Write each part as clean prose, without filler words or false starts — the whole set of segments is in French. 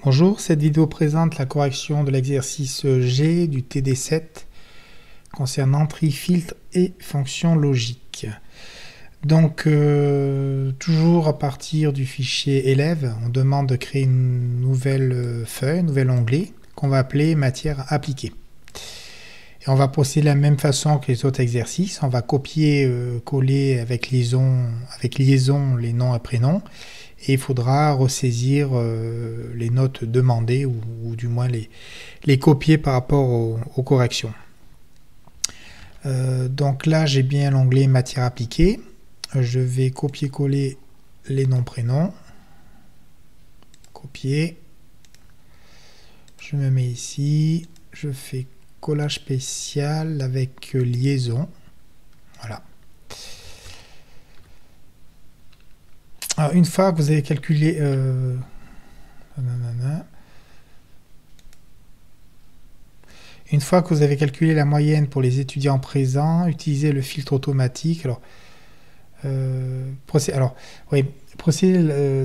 Bonjour, cette vidéo présente la correction de l'exercice G du TD7 concernant tri, filtre et fonction logique. Donc, toujours à partir du fichier élève, on demande de créer une nouvelle feuille, un nouvel onglet qu'on va appeler matière appliquée. Et on va procéder de la même façon que les autres exercices. On va copier, coller avec liaison les noms et prénoms. Et il faudra ressaisir les notes demandées ou du moins les copier par rapport aux corrections. Donc là, j'ai bien l'onglet matière appliquée. Je vais copier-coller les noms prénoms. Copier. Je me mets ici. Je fais collage spécial avec liaison. Voilà. Alors, une fois que vous avez calculé la moyenne pour les étudiants présents, utilisez le filtre automatique. Procédez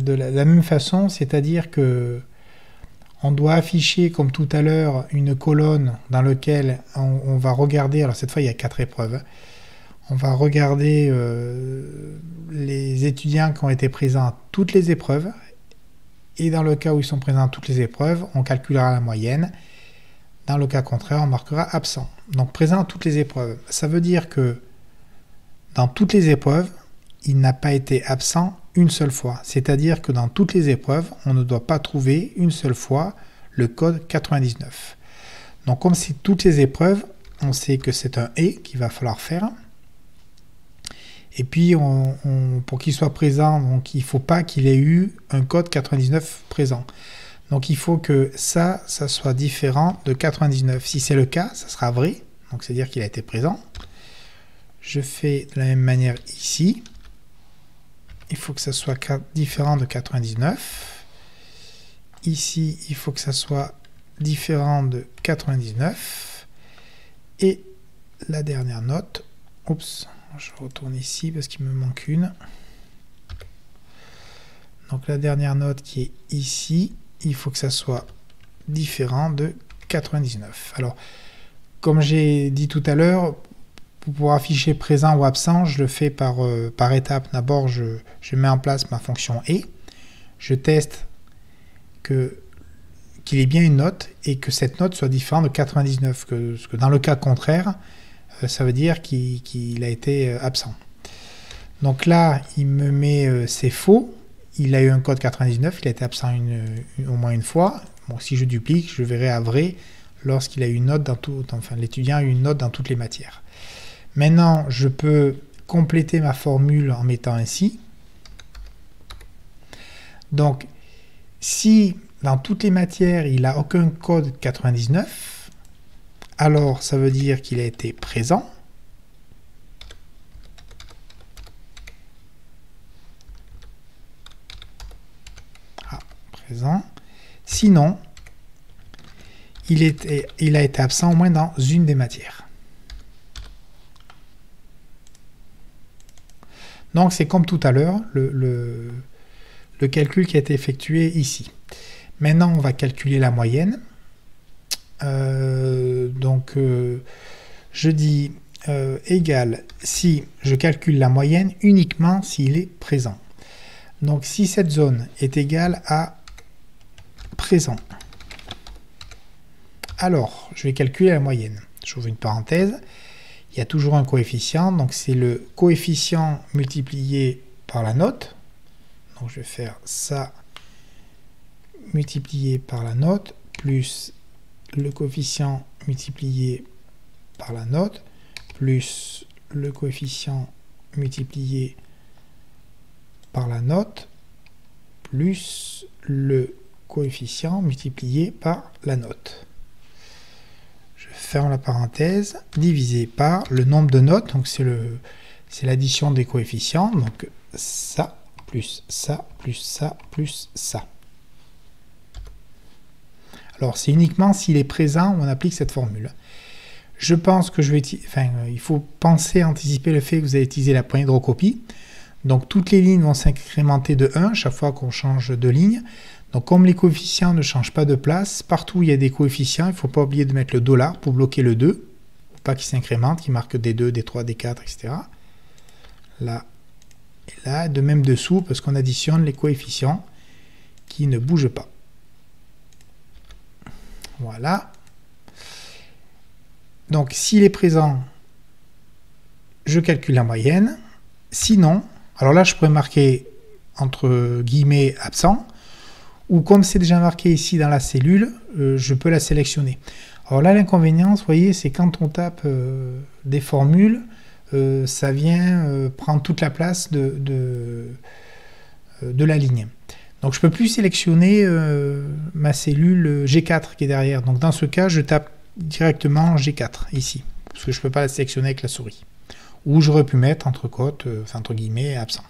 de la même façon, c'est-à-dire que on doit afficher, comme tout à l'heure, une colonne dans laquelle on va regarder. Alors cette fois, il y a 4 épreuves. On va regarder les étudiants qui ont été présents à toutes les épreuves. Et dans le cas où ils sont présents à toutes les épreuves, on calculera la moyenne. Dans le cas contraire, on marquera absent. Donc présent à toutes les épreuves. Ça veut dire que dans toutes les épreuves, il n'a pas été absent une seule fois. C'est-à-dire que dans toutes les épreuves, on ne doit pas trouver une seule fois le code 99. Donc comme c'est toutes les épreuves, on sait que c'est un « et » qu'il va falloir faire. Et puis, pour qu'il soit présent, donc, il ne faut pas qu'il ait eu un code 99 présent. Donc, il faut que ça soit différent de 99. Si c'est le cas, ça sera vrai. Donc, c'est-à-dire qu'il a été présent. Je fais de la même manière ici. Il faut que ça soit différent de 99. Ici, il faut que ça soit différent de 99. Et la dernière note, oups, je retourne ici parce qu'il me manque une. Donc la dernière note qui est ici, il faut que ça soit différent de 99. Alors, comme j'ai dit tout à l'heure, pour pouvoir afficher présent ou absent, je le fais par étape. D'abord, je mets en place ma fonction « et ». Je teste qu'il ait bien une note et que cette note soit différente de 99. Parce que dans le cas contraire, ça veut dire qu'il a été absent. Donc là, il me met c'est faux. Il a eu un code 99, il a été absent au moins une fois. Bon, si je duplique, je verrai à vrai lorsqu'il a eu une note dans tout, enfin l'étudiant a eu une note dans toutes les matières. Maintenant, je peux compléter ma formule en mettant ainsi. Donc, si dans toutes les matières, il n'a aucun code 99, alors ça veut dire qu'il a été présent. Présent. Sinon, il a été absent au moins dans une des matières. Donc c'est comme tout à l'heure, le calcul qui a été effectué ici. Maintenant, on va calculer la moyenne. Je dis égal si je calcule la moyenne uniquement s'il est présent. Donc si cette zone est égale à présent, alors je vais calculer la moyenne. J'ouvre une parenthèse. Il y a toujours un coefficient, donc c'est le coefficient multiplié par la note. Donc je vais faire ça multiplié par la note plus le coefficient multiplié par la note plus le coefficient multiplié par la note plus le coefficient multiplié par la note. Je ferme la parenthèse, divisé par le nombre de notes, donc c'est l'addition des coefficients, donc ça plus ça plus ça plus ça. Alors c'est uniquement s'il est présent où on applique cette formule. Je pense que il faut penser à anticiper le fait que vous allez utiliser la poignée de recopie. Donc toutes les lignes vont s'incrémenter de 1 chaque fois qu'on change de ligne. Donc comme les coefficients ne changent pas de place, partout où il y a des coefficients, il ne faut pas oublier de mettre le dollar pour bloquer le 2, pour pas qu'il s'incrémente, qu'il marque des 2, des 3, des 4, etc. Là et là, de même dessous, parce qu'on additionne les coefficients qui ne bougent pas. Voilà. Donc s'il est présent, je calcule la moyenne. Sinon, alors là je pourrais marquer entre guillemets absent, ou comme c'est déjà marqué ici dans la cellule, je peux la sélectionner. Alors là, l'inconvénient, vous voyez, c'est quand on tape des formules, ça vient prendre toute la place de la ligne. Donc je ne peux plus sélectionner ma cellule G4 qui est derrière. Donc dans ce cas, je tape directement G4 ici, parce que je ne peux pas la sélectionner avec la souris. Ou j'aurais pu mettre entre côtes, entre guillemets, absent.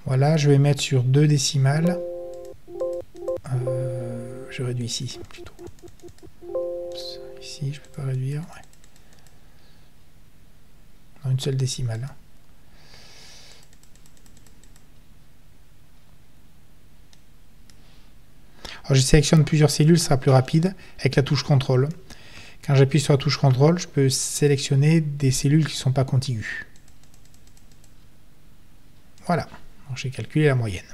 Voilà, je vais mettre sur 2 décimales. Je réduis ici plutôt. Oups, ici, je ne peux pas réduire. Ouais. Dans une seule décimale. Alors, je sélectionne plusieurs cellules, ça sera plus rapide avec la touche CTRL. Quand j'appuie sur la touche CTRL, je peux sélectionner des cellules qui ne sont pas contiguës. Voilà. J'ai calculé la moyenne.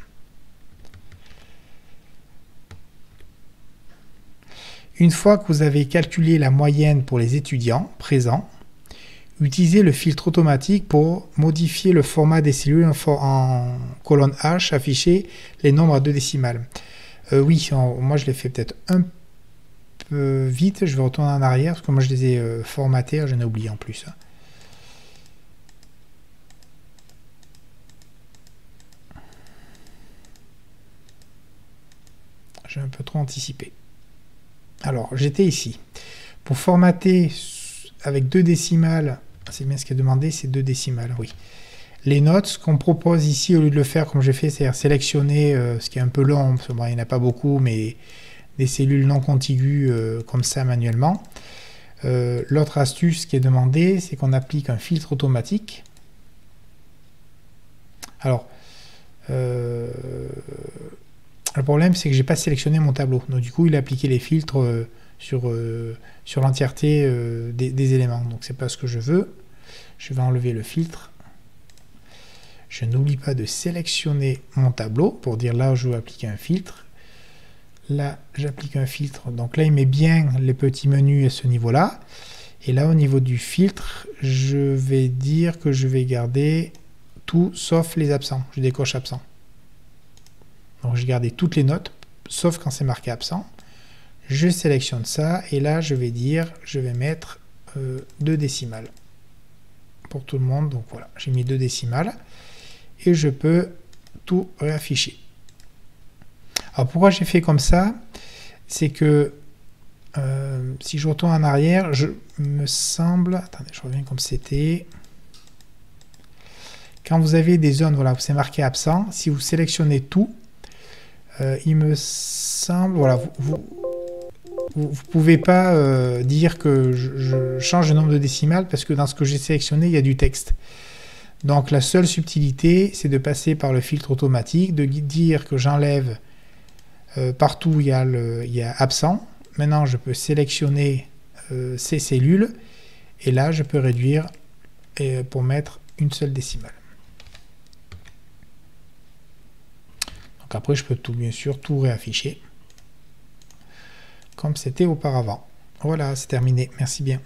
Une fois que vous avez calculé la moyenne pour les étudiants présents, utilisez le filtre automatique pour modifier le format des cellules en colonne H, afficher les nombres à 2 décimales. Oui, moi je l'ai fait peut-être un peu vite, je vais retourner en arrière parce que moi je les ai formatés, j'en ai oublié en plus. J'ai un peu trop anticipé. Alors, j'étais ici. Pour formater avec 2 décimales, c'est bien ce qui est demandé, c'est 2 décimales, oui. Les notes, ce qu'on propose ici, au lieu de le faire comme j'ai fait, c'est-à-dire sélectionner, ce qui est un peu long, parce que, bon, il n'y en a pas beaucoup, mais des cellules non contiguës comme ça manuellement. L'autre astuce qui est demandée, c'est qu'on applique un filtre automatique. Alors, le problème, c'est que j'ai pas sélectionné mon tableau. Donc du coup, il a appliqué les filtres sur l'entièreté des éléments. Donc c'est pas ce que je veux. Je vais enlever le filtre. Je n'oublie pas de sélectionner mon tableau pour dire là où je veux appliquer un filtre. Là, j'applique un filtre. Donc là, il met bien les petits menus à ce niveau-là. Et là, au niveau du filtre, je vais dire que je vais garder tout sauf les absents. Je décoche absent. Donc j'ai gardé toutes les notes, sauf quand c'est marqué absent. Je sélectionne ça et là je vais dire, je vais mettre 2 décimales pour tout le monde. Donc voilà, j'ai mis 2 décimales et je peux tout réafficher. Alors pourquoi j'ai fait comme ça? C'est que si je retourne en arrière, je me semble, attendez, je reviens comme c'était. Quand vous avez des zones, voilà, où c'est marqué absent, si vous sélectionnez tout, il me semble, voilà, vous pouvez pas dire que je change le nombre de décimales parce que dans ce que j'ai sélectionné, il y a du texte. Donc la seule subtilité, c'est de passer par le filtre automatique, de dire que j'enlève partout où il y a absent. Maintenant, je peux sélectionner ces cellules et là, je peux réduire pour mettre une seule décimale. Donc après, je peux bien sûr tout réafficher comme c'était auparavant. Voilà, c'est terminé. Merci bien.